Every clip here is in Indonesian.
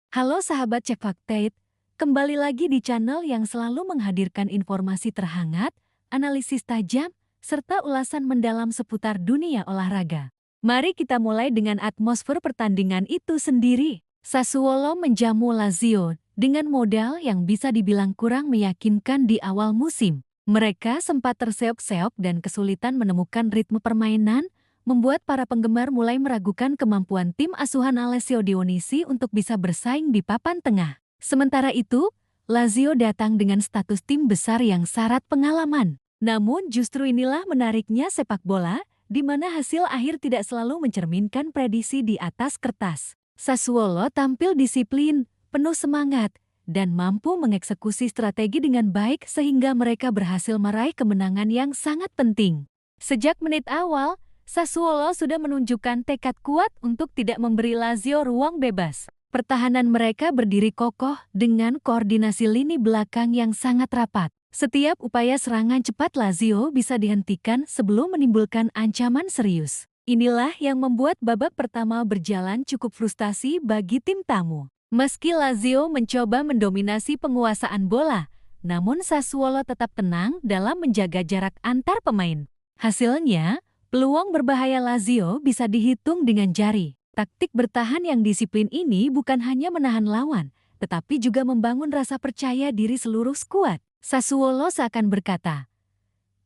Halo sahabat Cek Faktate, kembali lagi di channel yang selalu menghadirkan informasi terhangat, analisis tajam, serta ulasan mendalam seputar dunia olahraga. Mari kita mulai dengan atmosfer pertandingan itu sendiri. Sassuolo menjamu Lazio dengan modal yang bisa dibilang kurang meyakinkan di awal musim. Mereka sempat terseok-seok dan kesulitan menemukan ritme permainan, membuat para penggemar mulai meragukan kemampuan tim asuhan Alessio Dionisi untuk bisa bersaing di papan tengah. Sementara itu, Lazio datang dengan status tim besar yang syarat pengalaman. Namun justru inilah menariknya sepak bola, di mana hasil akhir tidak selalu mencerminkan prediksi di atas kertas. Sassuolo tampil disiplin, penuh semangat, dan mampu mengeksekusi strategi dengan baik sehingga mereka berhasil meraih kemenangan yang sangat penting. Sejak menit awal, Sassuolo sudah menunjukkan tekad kuat untuk tidak memberi Lazio ruang bebas. Pertahanan mereka berdiri kokoh dengan koordinasi lini belakang yang sangat rapat. Setiap upaya serangan cepat Lazio bisa dihentikan sebelum menimbulkan ancaman serius. Inilah yang membuat babak pertama berjalan cukup frustasi bagi tim tamu. Meski Lazio mencoba mendominasi penguasaan bola, namun Sassuolo tetap tenang dalam menjaga jarak antar pemain. Hasilnya, peluang berbahaya Lazio bisa dihitung dengan jari. Taktik bertahan yang disiplin ini bukan hanya menahan lawan, tetapi juga membangun rasa percaya diri seluruh skuad. Sassuolo seakan berkata,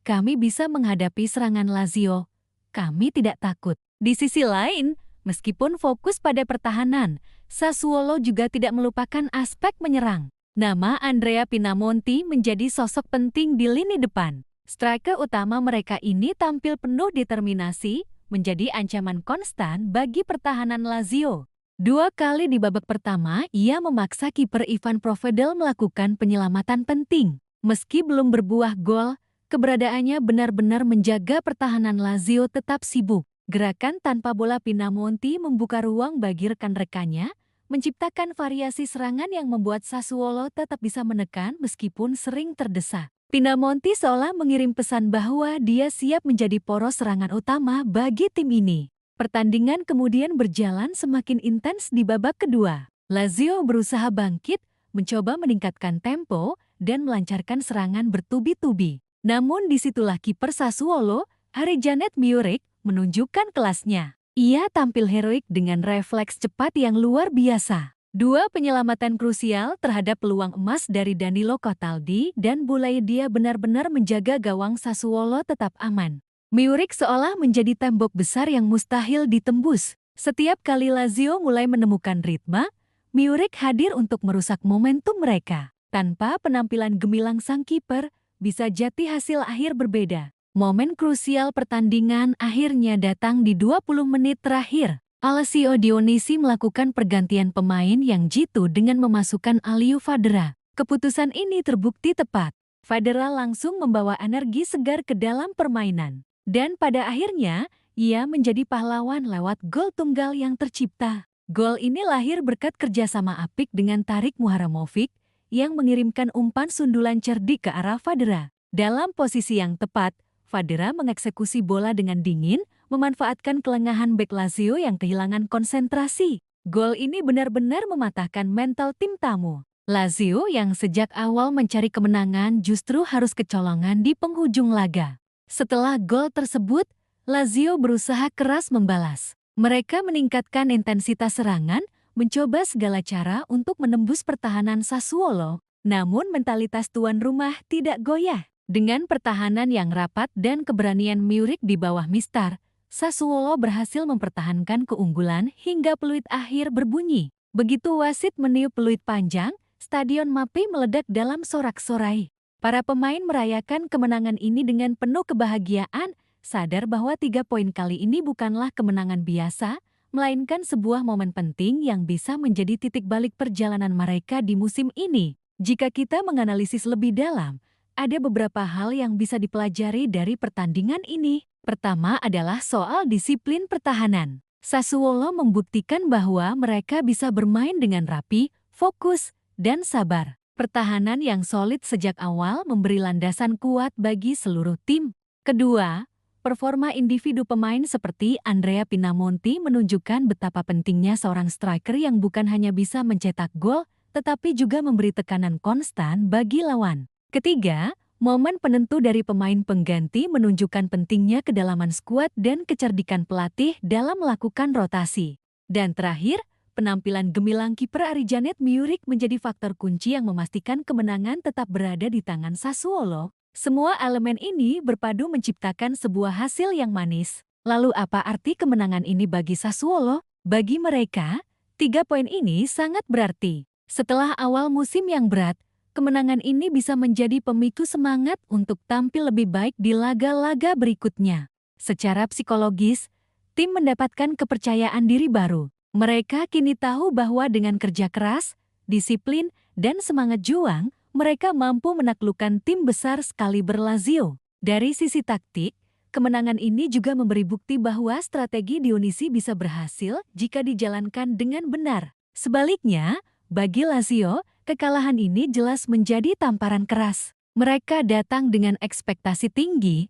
"Kami bisa menghadapi serangan Lazio. Kami tidak takut." Di sisi lain, meskipun fokus pada pertahanan, Sassuolo juga tidak melupakan aspek menyerang. Nama Andrea Pinamonti menjadi sosok penting di lini depan. Striker utama mereka ini tampil penuh determinasi, menjadi ancaman konstan bagi pertahanan Lazio. 2 kali di babak pertama, ia memaksa kiper Ivan Provedel melakukan penyelamatan penting. Meski belum berbuah gol, keberadaannya benar-benar menjaga pertahanan Lazio tetap sibuk. Gerakan tanpa bola Pinamonti membuka ruang bagi rekan-rekannya, menciptakan variasi serangan yang membuat Sassuolo tetap bisa menekan meskipun sering terdesak. Pinamonti seolah mengirim pesan bahwa dia siap menjadi poros serangan utama bagi tim ini. Pertandingan kemudian berjalan semakin intens di babak kedua. Lazio berusaha bangkit, mencoba meningkatkan tempo, dan melancarkan serangan bertubi-tubi. Namun disitulah kiper Sassuolo, Janet Muric, menunjukkan kelasnya. Ia tampil heroik dengan refleks cepat yang luar biasa. 2 penyelamatan krusial terhadap peluang emas dari Danilo Cataldi dan Boulaye dia benar-benar menjaga gawang Sassuolo tetap aman. Muric seolah menjadi tembok besar yang mustahil ditembus. Setiap kali Lazio mulai menemukan ritme, Muric hadir untuk merusak momentum mereka. Tanpa penampilan gemilang sang kiper, bisa jadi hasil akhir berbeda. Momen krusial pertandingan akhirnya datang di 20 menit terakhir. Alessio Dionisi melakukan pergantian pemain yang jitu dengan memasukkan Aliou Fadera. Keputusan ini terbukti tepat. Fadera langsung membawa energi segar ke dalam permainan. Dan pada akhirnya, ia menjadi pahlawan lewat gol tunggal yang tercipta. Gol ini lahir berkat kerjasama apik dengan Tarik Muharamovic yang mengirimkan umpan sundulan cerdik ke arah Fadera. Dalam posisi yang tepat, Fadera mengeksekusi bola dengan dingin, memanfaatkan kelengahan bek Lazio yang kehilangan konsentrasi. Gol ini benar-benar mematahkan mental tim tamu. Lazio yang sejak awal mencari kemenangan justru harus kecolongan di penghujung laga. Setelah gol tersebut, Lazio berusaha keras membalas. Mereka meningkatkan intensitas serangan, mencoba segala cara untuk menembus pertahanan Sassuolo. Namun mentalitas tuan rumah tidak goyah. Dengan pertahanan yang rapat dan keberanian Muric di bawah Mistar, Sassuolo berhasil mempertahankan keunggulan hingga peluit akhir berbunyi. Begitu wasit meniup peluit panjang, Stadion Mapei meledak dalam sorak-sorai. Para pemain merayakan kemenangan ini dengan penuh kebahagiaan, sadar bahwa 3 poin kali ini bukanlah kemenangan biasa, melainkan sebuah momen penting yang bisa menjadi titik balik perjalanan mereka di musim ini. Jika kita menganalisis lebih dalam, ada beberapa hal yang bisa dipelajari dari pertandingan ini. Pertama adalah soal disiplin pertahanan. Sassuolo membuktikan bahwa mereka bisa bermain dengan rapi, fokus, dan sabar. Pertahanan yang solid sejak awal memberi landasan kuat bagi seluruh tim. Kedua, performa individu pemain seperti Andrea Pinamonti menunjukkan betapa pentingnya seorang striker yang bukan hanya bisa mencetak gol, tetapi juga memberi tekanan konstan bagi lawan. Ketiga, momen penentu dari pemain pengganti menunjukkan pentingnya kedalaman skuad dan kecerdikan pelatih dalam melakukan rotasi. Dan terakhir, penampilan gemilang kiper Arijanet Miurik menjadi faktor kunci yang memastikan kemenangan tetap berada di tangan Sassuolo. Semua elemen ini berpadu menciptakan sebuah hasil yang manis. Lalu apa arti kemenangan ini bagi Sassuolo? Bagi mereka, 3 poin ini sangat berarti. Setelah awal musim yang berat, kemenangan ini bisa menjadi pemicu semangat untuk tampil lebih baik di laga-laga berikutnya. Secara psikologis, tim mendapatkan kepercayaan diri baru. Mereka kini tahu bahwa dengan kerja keras, disiplin, dan semangat juang, mereka mampu menaklukkan tim besar sekaliber Lazio. Dari sisi taktik, kemenangan ini juga memberi bukti bahwa strategi Dionisi bisa berhasil jika dijalankan dengan benar. Sebaliknya, bagi Lazio, kekalahan ini jelas menjadi tamparan keras. Mereka datang dengan ekspektasi tinggi,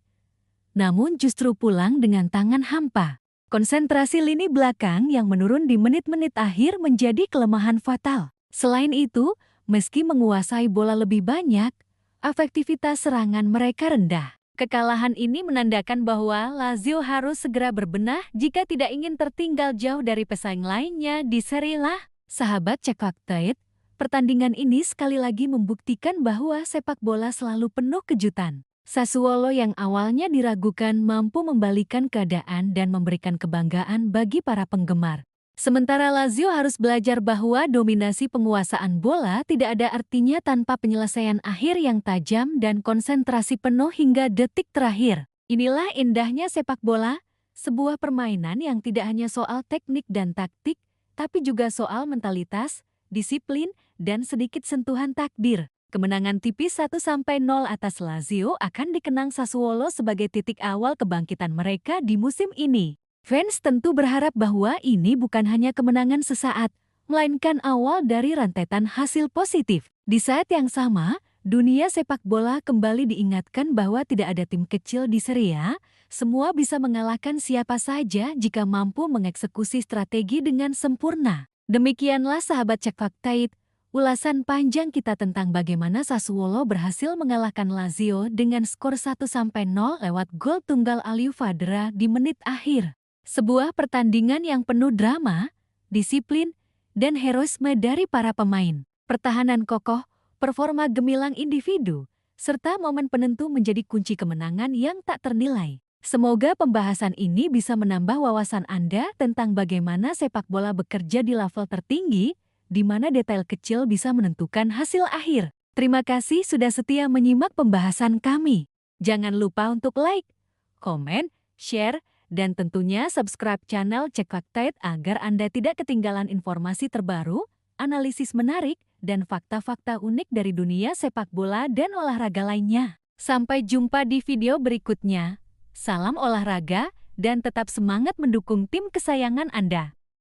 namun justru pulang dengan tangan hampa. Konsentrasi lini belakang yang menurun di menit-menit akhir menjadi kelemahan fatal. Selain itu, meski menguasai bola lebih banyak, efektivitas serangan mereka rendah. Kekalahan ini menandakan bahwa Lazio harus segera berbenah jika tidak ingin tertinggal jauh dari pesaing lainnya di Serie A. Sahabat Cek Fakta, pertandingan ini sekali lagi membuktikan bahwa sepak bola selalu penuh kejutan. Sassuolo yang awalnya diragukan mampu membalikan keadaan dan memberikan kebanggaan bagi para penggemar. Sementara Lazio harus belajar bahwa dominasi penguasaan bola tidak ada artinya tanpa penyelesaian akhir yang tajam dan konsentrasi penuh hingga detik terakhir. Inilah indahnya sepak bola, sebuah permainan yang tidak hanya soal teknik dan taktik, tapi juga soal mentalitas, disiplin, dan sedikit sentuhan takdir. Kemenangan tipis 1-0 atas Lazio akan dikenang Sassuolo sebagai titik awal kebangkitan mereka di musim ini. Fans tentu berharap bahwa ini bukan hanya kemenangan sesaat, melainkan awal dari rentetan hasil positif. Di saat yang sama, dunia sepak bola kembali diingatkan bahwa tidak ada tim kecil di Serie A, semua bisa mengalahkan siapa saja jika mampu mengeksekusi strategi dengan sempurna. Demikianlah sahabat Cek Fakta, ulasan panjang kita tentang bagaimana Sassuolo berhasil mengalahkan Lazio dengan skor 1-0 lewat gol tunggal Aliou Fadera di menit akhir. Sebuah pertandingan yang penuh drama, disiplin, dan heroisme dari para pemain. Pertahanan kokoh, performa gemilang individu, serta momen penentu menjadi kunci kemenangan yang tak ternilai. Semoga pembahasan ini bisa menambah wawasan Anda tentang bagaimana sepak bola bekerja di level tertinggi, di mana detail kecil bisa menentukan hasil akhir. Terima kasih sudah setia menyimak pembahasan kami. Jangan lupa untuk like, komen, share, dan tentunya subscribe channel Cek Fakta agar Anda tidak ketinggalan informasi terbaru, analisis menarik, dan fakta-fakta unik dari dunia sepak bola dan olahraga lainnya. Sampai jumpa di video berikutnya. Salam olahraga, dan tetap semangat mendukung tim kesayangan Anda.